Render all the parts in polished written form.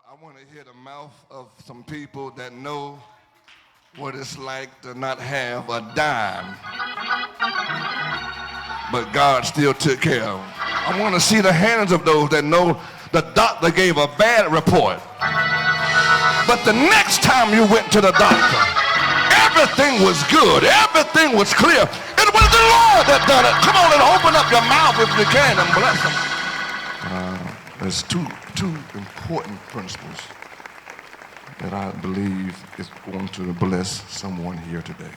I want to hear the mouth of some people that know what it's like to not have a dime, but God still took care of them. I want to see the hands of those that know the doctor gave a bad report, but the next time you went to the doctor, everything was good, everything was clear. It was the Lord that done it. Come on and open up your mouth if you can and bless them. There's two important principles that I believe is going to bless someone here today.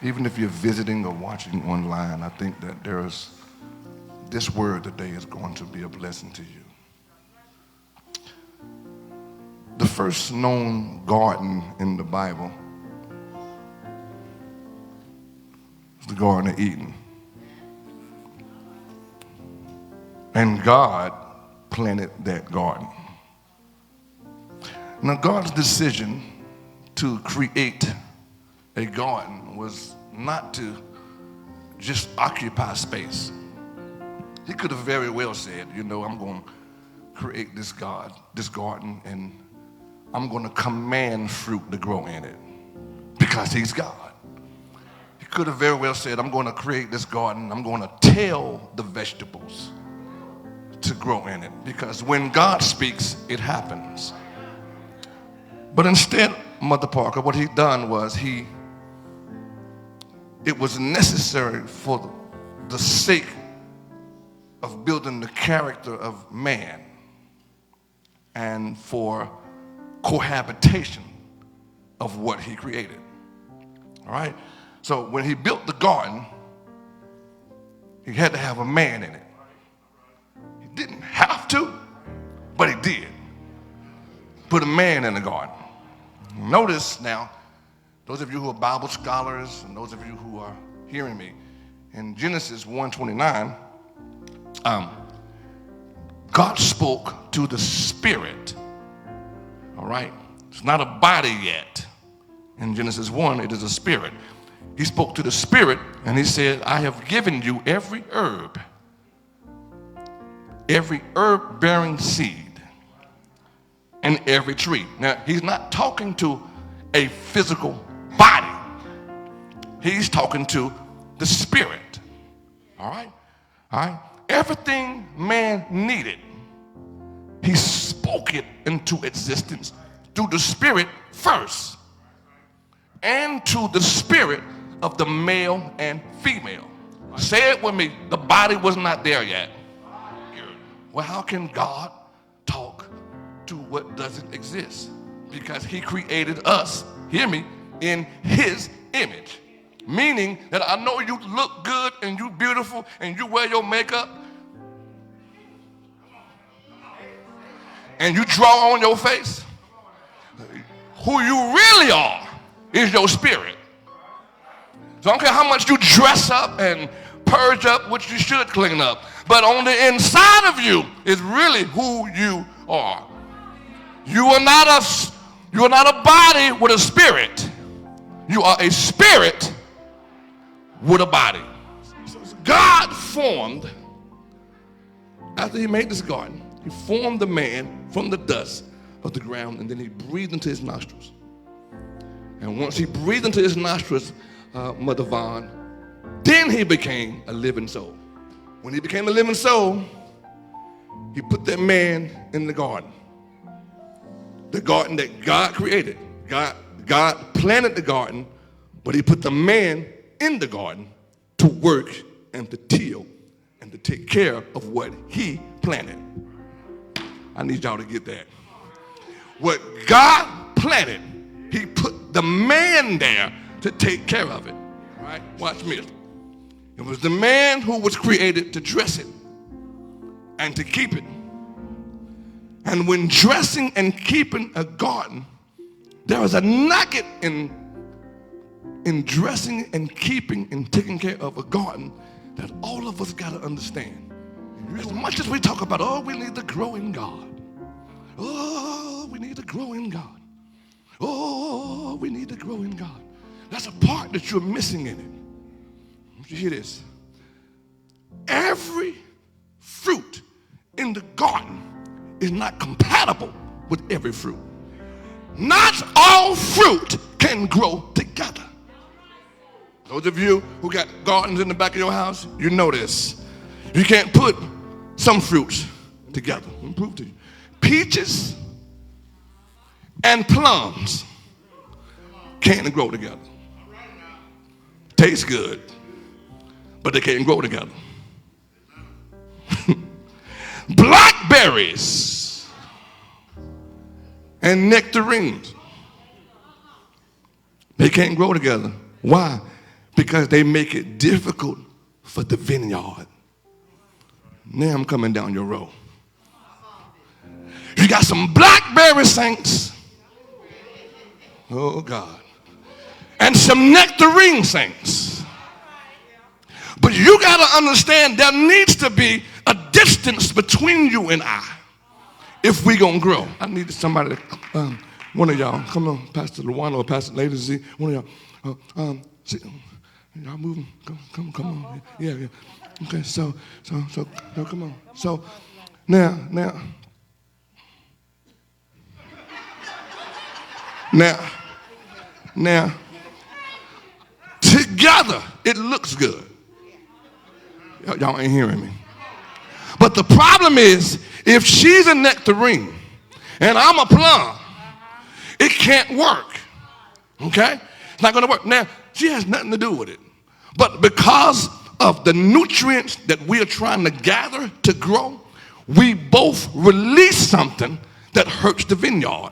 Even if you're visiting or watching online, I think that this word today is going to be a blessing to you. The first known garden in the Bible is the Garden of Eden. And God planted that garden. Now, God's decision to create a garden was not to just occupy space. He could have very well said, I'm going to create this garden, and I'm going to command fruit to grow in it because he's God. He could have very well said, I'm going to create this garden, I'm going to tell the vegetables to grow in it, because when God speaks, it happens. But instead, Mother Parker, what he done was it was necessary for the sake of building the character of man and for cohabitation of what he created. All right? So when he built the garden, he had to have a man in it. He didn't have to, but he did. Put a man in the garden. Notice now, those of you who are Bible scholars and those of you who are hearing me, in Genesis 1:29, God spoke to the spirit. All right? It's not a body yet. In Genesis 1, it is a spirit. He spoke to the spirit and he said, I have given you every herb-bearing seed, and every tree. Now, he's not talking to a physical body. He's talking to the spirit. All right? All right? Everything man needed, he spoke it into existence through the spirit first, and to the spirit of the male and female. Say it with me. The body was not there yet. Well, how can God talk to what doesn't exist? Because he created us, hear me, in his image. Meaning that I know you look good and you beautiful and you wear your makeup and you draw on your face. Who you really are is your spirit. So I don't care how much you dress up and purge up, which you should clean up, but on the inside of you is really who you are. You are not a body with a spirit. You are a spirit with a body. So God formed, after he made this garden, he formed the man from the dust of the ground, and then he breathed into his nostrils. And once he breathed into his nostrils, Mother Vaughn, then he became a living soul. When he became a living soul, he put that man in the garden that God created. God planted the garden, but he put the man in the garden to work and to till and to take care of what he planted. I need y'all to get that. What God planted, he put the man there to take care of it. All right? Watch me. It was the man who was created to dress it and to keep it. And when dressing and keeping a garden, there is a nugget in dressing and keeping and taking care of a garden that all of us got to understand. As much as we talk about, we need to grow in God. We need to grow in God. We need to grow in God. That's a part that you're missing in it. You hear this? Every fruit in the garden is not compatible with every fruit. Not all fruit can grow together. Those of you who got gardens in the back of your house, you know this. You can't put some fruits together. Let me prove to you. Peaches and plums can't grow together. Tastes good, but they can't grow together. Blackberries and nectarines, they can't grow together. Why? Because they make it difficult for the vineyard. Now I'm coming down your road. You got some blackberry saints. Oh God. And some nectarine saints. But you got to understand there needs to be a distance between you and I if we going to grow. I need somebody to, one of y'all, come on, Pastor Luana or Pastor Lady Z, one of y'all, see, y'all moving, come on, yeah. Okay, so, come on. So, now, together, it looks good. Y'all ain't hearing me. But the problem is, if she's a nectarine and I'm a plum, it can't work. Okay? It's not going to work. Now, she has nothing to do with it. But because of the nutrients that we are trying to gather to grow, we both release something that hurts the vineyard.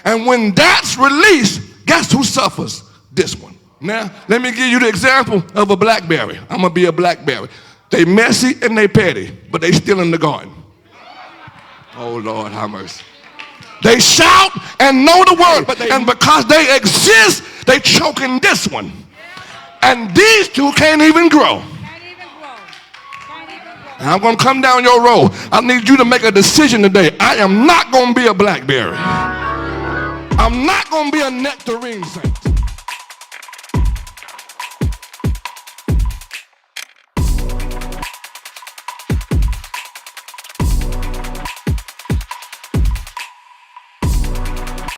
And when that's released, guess who suffers? This one. Now, let me give you the example of a blackberry. I'm going to be a blackberry. They messy and they petty, but they still in the garden. Oh, Lord, have mercy. They shout and know the word, and because they exist, they choking this one. And these two can't even grow. And I'm going to come down your road. I need you to make a decision today. I am not going to be a blackberry. I'm not going to be a nectarine saint.